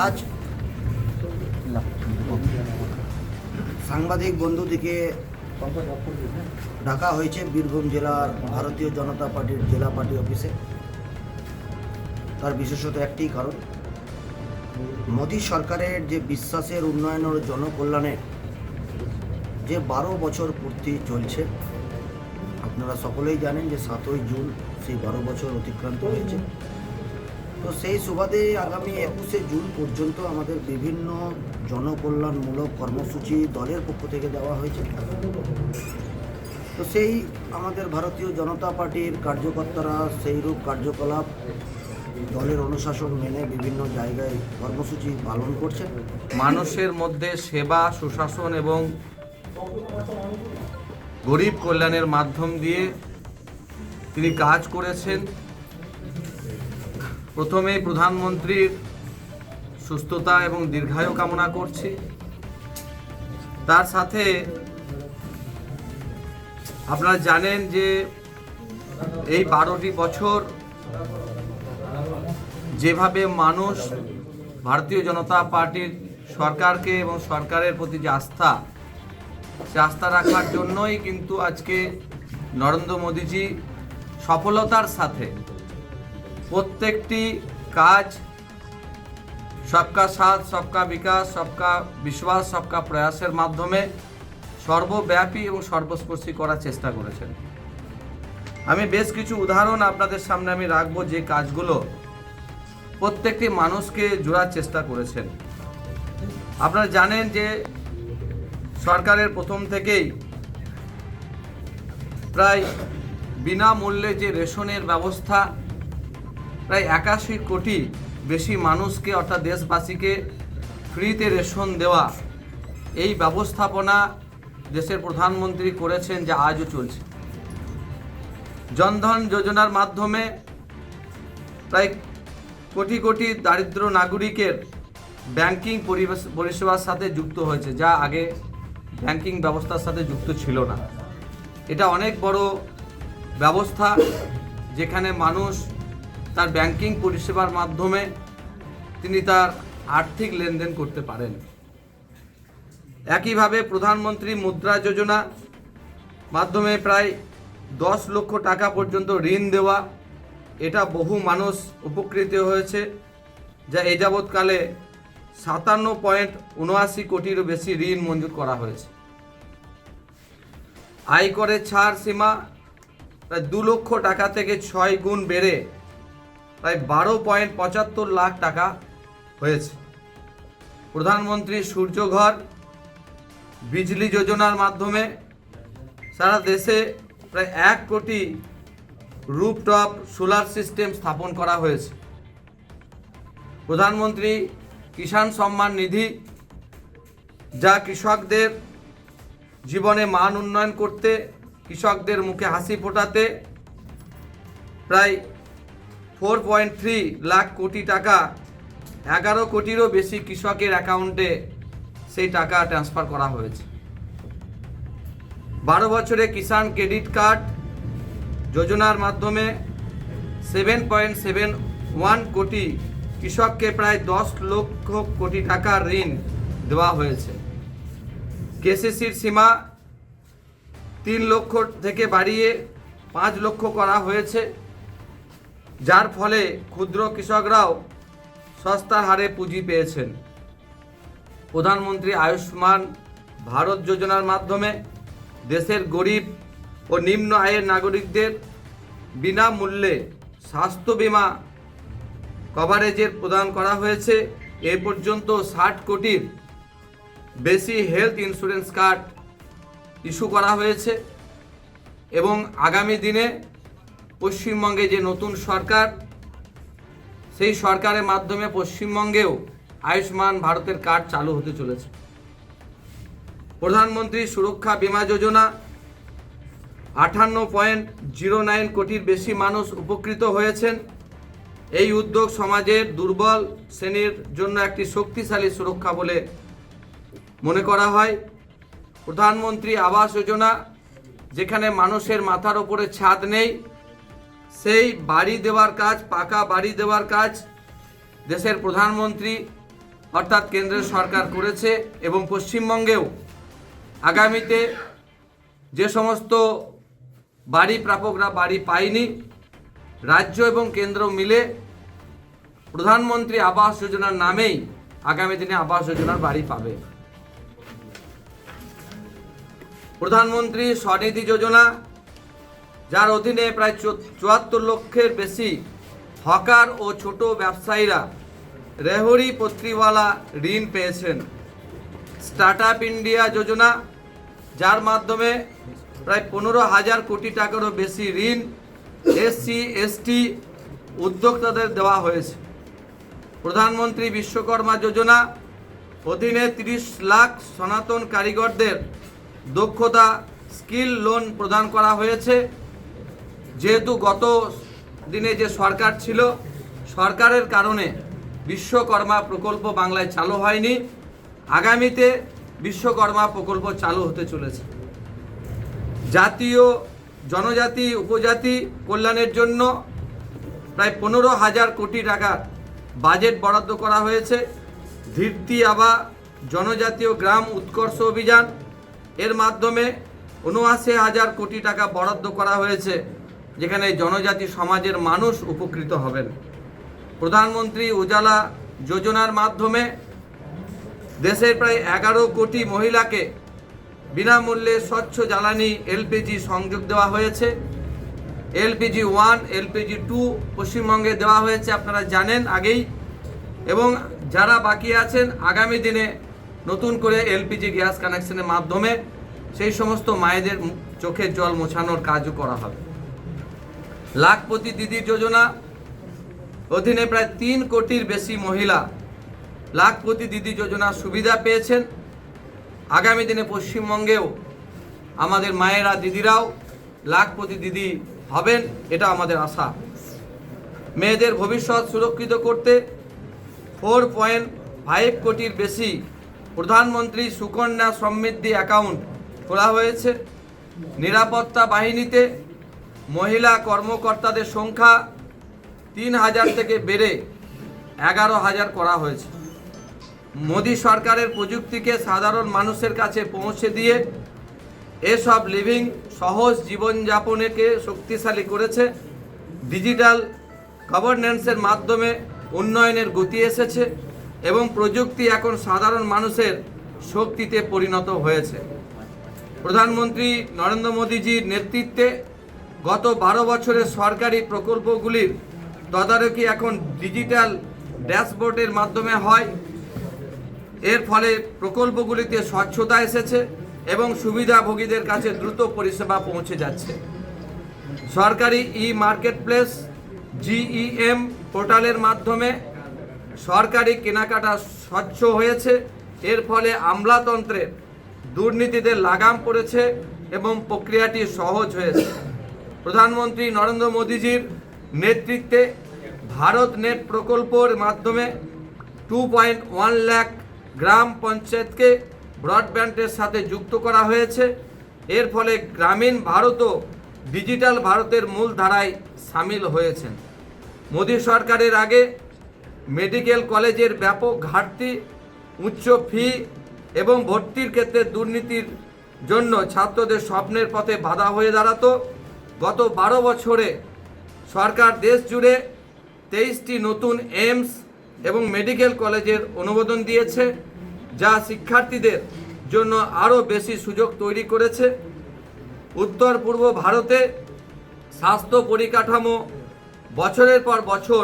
আজ সাংবাদিক বন্ধুদিকে ডাকা হয়েছে বীরভূম জেলার ভারতীয় জনতা পার্টির জেলা পার্টি অফিসে। তার বিশেষত একটি কারণ, মোদী সরকারের যে বিশ্বাসের উন্নয়ন ও জনকল্যাণের যে 12 বছর পূর্তি চলছে। আপনারা সকলেই জানেন যে 7ই জুন সেই 12 বছর অতিক্রান্ত হয়েছে। তো সেই সুবাদে আগামী 21শে জুন পর্যন্ত আমাদের বিভিন্ন জনকল্যাণমূলক কর্মসূচি দলের পক্ষ থেকে দেওয়া হয়েছে। তো সেই আমাদের ভারতীয় জনতা পার্টির কার্যকর্তারা সেইরূপ কার্যকলাপ দলের অনুশাসন মেনে বিভিন্ন জায়গায় কর্মসূচি পালন করছেন। মানুষের মধ্যে সেবা, সুশাসন এবং গরিব কল্যাণের মাধ্যম দিয়ে তিনি কাজ করেছেন। প্রথমেই প্রধানমন্ত্রীর সুস্থতা এবং দীর্ঘায়ু কামনা করছি। তার সাথে আপনারা জানেন যে এই 12টি বছর যেভাবে মানুষ ভারতীয় জনতা পার্টির সরকারকে এবং সরকারের প্রতি যে আস্থা, সে আস্থা রাখার জন্যই কিন্তু আজকে নরেন্দ্র মোদীজি সফলতার সাথে প্রত্যেকটি কাজ সবকা সাথ, সবকা বিকাশ, সবকা বিশ্বাস, সবকা প্রয়াসের মাধ্যমে সর্বব্যাপী এবং সর্বস্পর্শী করার চেষ্টা করেছেন। আমি বেশ কিছু উদাহরণ আপনাদের সামনে আমি রাখবো, যে কাজগুলো প্রত্যেকটি মানুষকে জোড়ার চেষ্টা করেছেন। আপনারা জানেন যে সরকারের প্রথম থেকেই প্রায় বিনামূল্যে যে রেশনের ব্যবস্থা, প্রায় 81 কোটি বেশি মানুষকে অর্থাৎ দেশবাসীকে ফ্রিতে রেশন দেওয়া, এই ব্যবস্থাপনা দেশের প্রধানমন্ত্রী করেছেন, যা আজও চলছে। জনধন যোজনার মাধ্যমে প্রায় কোটি কোটি দারিদ্র নাগরিকের ব্যাংকিং পরিষেবার সাথে যুক্ত হয়েছে, যা আগে ব্যাংকিং ব্যবস্থার সাথে যুক্ত ছিল না। এটা অনেক বড় ব্যবস্থা, যেখানে মানুষ তার ব্যাংকিং পরিষেবার মাধ্যমে তিনি তার আর্থিক লেনদেন করতে পারেন। একইভাবে প্রধানমন্ত্রী মুদ্রা যোজনা মাধ্যমে প্রায় 10 লক্ষ টাকা পর্যন্ত ঋণ দেওয়া, এটা বহু মানুষ উপকৃত হয়েছে, যা এ যাবৎকালে 57.79 কোটিরও বেশি ঋণ মঞ্জুর করা হয়েছে। আয়করের ছাড় সীমা প্রায় 2 লক্ষ টাকা থেকে 6 গুণ বেড়ে প্রায় 12.75 লাখ টাকা হয়েছে। প্রধানমন্ত্রী সূর্যঘর বিজলি যোজনার মাধ্যমে সারা দেশে প্রায় 1 কোটি রুফটপ সোলার সিস্টেম স্থাপন করা হয়েছে। প্রধানমন্ত্রী কিষাণ সম্মান নিধি, যা কৃষকদের জীবনে মান উন্নয়ন করতে, কৃষকদের মুখে হাসি ফোটাতে প্রায় 4.3 লাখ কোটি টাকা, 11 কোটিরও বেশি কৃষকের অ্যাকাউন্টে সেই টাকা ট্রান্সফার করা হয়েছে। 12 বছরে কিষাণ ক্রেডিট কার্ড যোজনার মাধ্যমে 7.71 কোটি কৃষককে প্রায় 10 লক্ষ কোটি টাকার ঋণ দেওয়া হয়েছে। কেসিসির সীমা 3 লক্ষ থেকে বাড়িয়ে 5 লক্ষ করা হয়েছে, যার ফলে ক্ষুদ্র কৃষকরাও সস্তার হারে পুঁজি পেয়েছেন। প্রধানমন্ত্রী আয়ুষ্মান ভারত যোজনার মাধ্যমে দেশের গরিব ও নিম্ন আয়ের নাগরিকদের বিনামূল্যে স্বাস্থ্য বীমা কভারেজের প্রদান করা হয়েছে। এ পর্যন্ত 60 কোটির বেশি হেলথ ইন্স্যুরেন্স কার্ড ইস্যু করা হয়েছে এবং আগামী দিনে পশ্চিমবঙ্গে যে নতুন সরকার, সেই সরকারের মাধ্যমে পশ্চিমবঙ্গেও আয়ুষ্মান ভারতের কার্ড চালু হতে চলেছে। প্রধানমন্ত্রী সুরক্ষা বীমা যোজনা 58.09 কোটির বেশি মানুষ উপকৃত হয়েছেন। এই উদ্যোগ সমাজের দুর্বল শ্রেণীর জন্য একটি শক্তিশালী সুরক্ষা বলে মনে করা হয়। প্রধানমন্ত্রী আবাস যোজনা, যেখানে মানুষের মাথার ওপরে ছাদ নেই, সেই বাড়ি দেওয়ার কাজ, পাকা বাড়ি দেওয়ার কাজ দেশের প্রধানমন্ত্রী অর্থাৎ কেন্দ্রের সরকার করেছে এবং পশ্চিমবঙ্গেও আগামীতে যে সমস্ত বাড়ি প্রাপকরা বাড়ি পায়নি, রাজ্য এবং কেন্দ্র মিলে প্রধানমন্ত্রী আবাস যোজনার নামেই আগামী দিনে আবাস যোজনার বাড়ি পাবে। প্রধানমন্ত্রী স্বনিধি যোজনা, যার অধীনে প্রায় ৭৪ লক্ষের বেশি হকার ও ছোট ব্যবসায়ীরা রেহড়ি পত্রিওয়ালা ঋণ পেয়েছেন। স্টার্ট আপ ইন্ডিয়া যোজনা, যার মাধ্যমে প্রায় ১৫,০০০ কোটি টাকারও বেশি ঋণ এসসি এসটি উদ্যোক্তাদের দেওয়া হয়েছে। প্রধানমন্ত্রী বিশ্বকর্মা যোজনা অধীনে ৩০ লাখ সনাতন কারিগরদের দক্ষতা স্কিল লোন প্রদান করা হয়েছে। যেহেতু গত দিনে যে সরকার ছিল, সরকারের কারণে বিশ্বকর্মা প্রকল্প বাংলায় চালু হয়নি, আগামীতে বিশ্বকর্মা প্রকল্প চালু হতে চলেছে। জাতীয় জনজাতি উপজাতি কল্যাণের জন্য প্রায় ১৫,০০০ কোটি টাকার বাজেট বরাদ্দ করা হয়েছে। ধীরতি আবা জনজাতীয় গ্রাম উৎকর্ষ অভিযান, এর মাধ্যমে ৭৯,০০০ কোটি টাকা বরাদ্দ করা হয়েছে, যেখানে জনজাতি সমাজের মানুষ উপকৃত হবেন। প্রধানমন্ত্রী উজালা যোজনার মাধ্যমে দেশের প্রায় ১১ কোটি মহিলাকে বিনামূল্যে স্বচ্ছ জ্বালানি এলপিজি সংযোগ দেওয়া হয়েছে। এলপিজি 1, এলপিজি 2 পশ্চিমবঙ্গে দেওয়া হয়েছে, আপনারা জানেন আগেই, এবং যারা বাকি আছেন আগামী দিনে নতুন করে এলপিজি গ্যাস কানেকশনের মাধ্যমে সেই সমস্ত মায়েদের চোখের জল মোছানোর কাজও করা হবে। লাখপতি দিদি যোজনা অধীনে প্রায় ৩ কোটির বেশি মহিলা লাখপতি দিদি যোজনার সুবিধা পেয়েছেন। আগামী দিনে পশ্চিমবঙ্গেও আমাদের মায়েরা দিদিরাও লাখপতি দিদি হবেন, এটা আমাদের আশা। মেয়েদের ভবিষ্যৎ সুরক্ষিত করতে 4.5 কোটির বেশি প্রধানমন্ত্রী সুকন্যা সমৃদ্ধি অ্যাকাউন্ট খোলা হয়েছে। নিরাপত্তা বাহিনীতে মহিলা কর্মকর্তাদের সংখ্যা ৩,০০০ থেকে বেড়ে ১১,০০০ করা হয়েছে। মোদী সরকারের প্রযুক্তিকে সাধারণ মানুষের কাছে পৌঁছে দিয়ে এসব লিভিং সহজ জীবনযাপনকে শক্তিশালী করেছে। ডিজিটাল গভর্নেন্সের মাধ্যমে উন্নয়নের গতি এসেছে এবং প্রযুক্তি এখন সাধারণ মানুষের শক্তিতে পরিণত হয়েছে। প্রধানমন্ত্রী নরেন্দ্র মোদীজির নেতৃত্বে গত ১২ বছরের সরকারি প্রকল্পগুলির তদারকি এখন ডিজিটাল ড্যাশবোর্ডের মাধ্যমে হয়। এর ফলে প্রকল্পগুলিতে স্বচ্ছতা এসেছে এবং সুবিধাভোগীদের কাছে দ্রুত পরিষেবা পৌঁছে যাচ্ছে। সরকারি ই মার্কেটপ্লেস জিইএম পোর্টালের মাধ্যমে সরকারি কেনাকাটা স্বচ্ছ হয়েছে। এর ফলে আমলাতন্ত্রের দুর্নীতিদের লাগাম পড়েছে এবং প্রক্রিয়াটি সহজ হয়েছে। প্রধানমন্ত্রী নরেন্দ্র মোদীজির নেতৃত্বে ভারত নেট প্রকল্পের মাধ্যমে 2.1 লাখ গ্রাম পঞ্চায়েতকে ব্রডব্যান্ডের সাথে যুক্ত করা হয়েছে। এর ফলে গ্রামীণ ভারতও ডিজিটাল ভারতের মূল ধারায় সামিল হয়েছেন। মোদী সরকারের আগে মেডিকেল কলেজের ব্যাপক ঘাটতি, উচ্চ ফি এবং ভর্তির ক্ষেত্রে দুর্নীতির জন্য ছাত্রদের স্বপ্নের পথে বাধা হয়ে দাঁড়াতো। গত ১২ বছরে সরকার দেশ জুড়ে 23টি নতুন এইমস এবং মেডিকেল কলেজের অনুমোদন দিয়েছে, যা শিক্ষার্থীদের জন্য আরও বেশি সুযোগ তৈরি করেছে। উত্তর পূর্ব ভারতে স্বাস্থ্য পরিকাঠামো বছরের পর বছর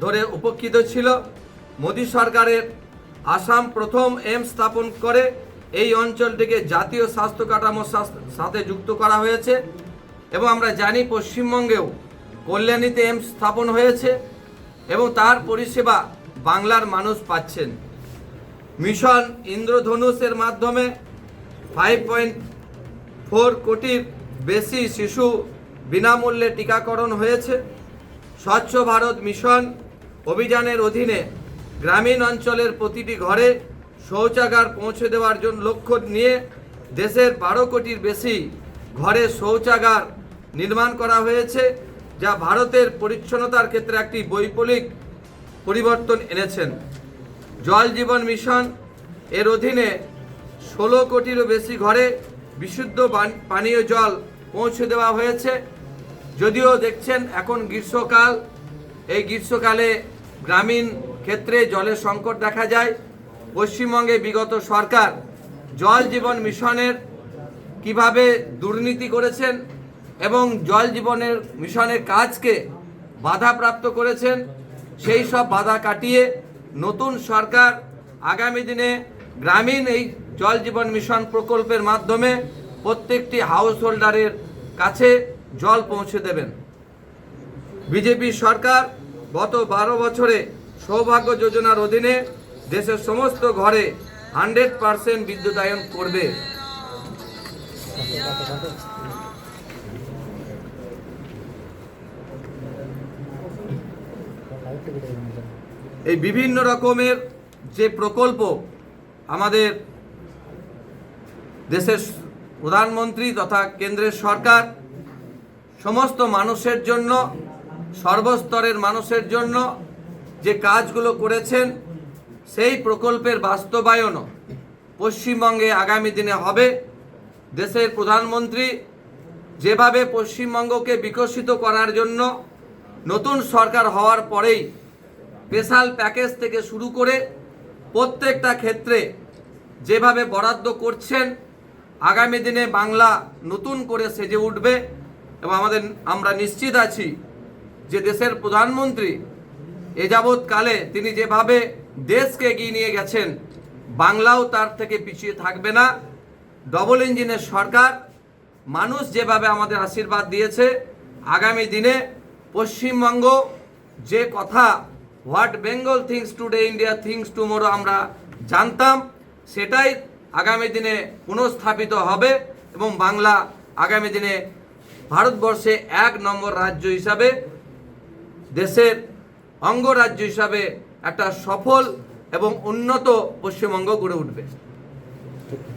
ধরে উপকৃত ছিল। মোদী সরকারের আসাম প্রথম এইমস স্থাপন করে এই অঞ্চলটিকে জাতীয় স্বাস্থ্য কাঠামোর সাথে যুক্ত করা হয়েছে এবং আমরা জানি পশ্চিমবঙ্গেও কল্যাণীতে এইমস স্থাপন হয়েছে এবং তার পরিষেবা বাংলার মানুষ পাচ্ছেন। মিশন ইন্দ্রধনুষের মাধ্যমে 5.4 কোটির বেশি শিশু বিনামূল্যে টিকাকরণ হয়েছে। স্বচ্ছ ভারত মিশন অভিযানের অধীনে গ্রামীণ অঞ্চলের প্রতিটি ঘরে শৌচাগার পৌঁছে দেওয়ার জন্য লক্ষ্য নিয়ে দেশের 12 কোটির বেশি ঘরে শৌচাগার নির্মাণ করা হয়েছে, যা ভারতের পরিচ্ছন্নতার ক্ষেত্রে একটি বৈপ্লবিক পরিবর্তন এনেছেন। জল জীবন মিশন এর অধীনে 16 কোটিরও বেশি ঘরে বিশুদ্ধ পানীয় জল পৌঁছে দেওয়া হয়েছে। যদিও দেখছেন এখন গ্রীষ্মকাল, এই গ্রীষ্মকালে গ্রামীণ ক্ষেত্রে জলের সংকট দেখা যায়। পশ্চিমবঙ্গে বিগত সরকার জল জীবন মিশনের কিভাবে দুর্নীতি করেছেন এবং জল জীবনের মিশনের কাজকে বাধাপ্রাপ্ত করেছেন, সেই সব বাধা কাটিয়ে নতুন সরকার আগামী দিনে গ্রামীণ এই জল জীবন মিশন প্রকল্পের মাধ্যমে প্রত্যেকটি হাউস হোল্ডারের কাছে জল পৌঁছে দেবেন। বিজেপি সরকার গত 12 বছরে সৌভাগ্য যোজনার অধীনে দেশের সমস্ত ঘরে 100% বিদ্যুতায়ন করবে। এই বিভিন্ন রকমের যে প্রকল্প আমাদের দেশের প্রধানমন্ত্রী তথা কেন্দ্রের সরকার সমস্ত মানুষের জন্য, সর্বস্তরের মানুষের জন্য যে কাজগুলো করেছেন, সেই প্রকল্পের বাস্তবায়নও পশ্চিমবঙ্গে আগামী দিনে হবে। দেশের প্রধানমন্ত্রী যেভাবে পশ্চিমবঙ্গকে বিকশিত করার জন্য নতুন সরকার হওয়ার পরেই স্পেশাল প্যাকেজ থেকে শুরু করে প্রত্যেকটা ক্ষেত্রে যেভাবে বরাদ্দ করছেন, আগামী দিনে বাংলা নতুন করে সেজে উঠবে এবং আমরা নিশ্চিত আছি যে দেশের প্রধানমন্ত্রী এ যাবৎকালে তিনি যেভাবে দেশকে এগিয়ে নিয়ে গেছেন, বাংলাও তার থেকে পিছিয়ে থাকবে না। ডবল ইঞ্জিনের সরকার, মানুষ যেভাবে আমাদের আশীর্বাদ দিয়েছে, আগামী দিনে পশ্চিমবঙ্গ যে কথা what Bengal things today India things tomorrow আমরা জানতাম, সেটাই আগামী দিনে পুনঃস্থাপিত হবে এবং বাংলা আগামী দিনে ভারতবর্ষে 1 নম্বর রাজ্য হিসাবে, দেশের অঙ্গরাজ্য হিসাবে একটা সফল এবং উন্নত পশ্চিমবঙ্গ গড়ে উঠবে।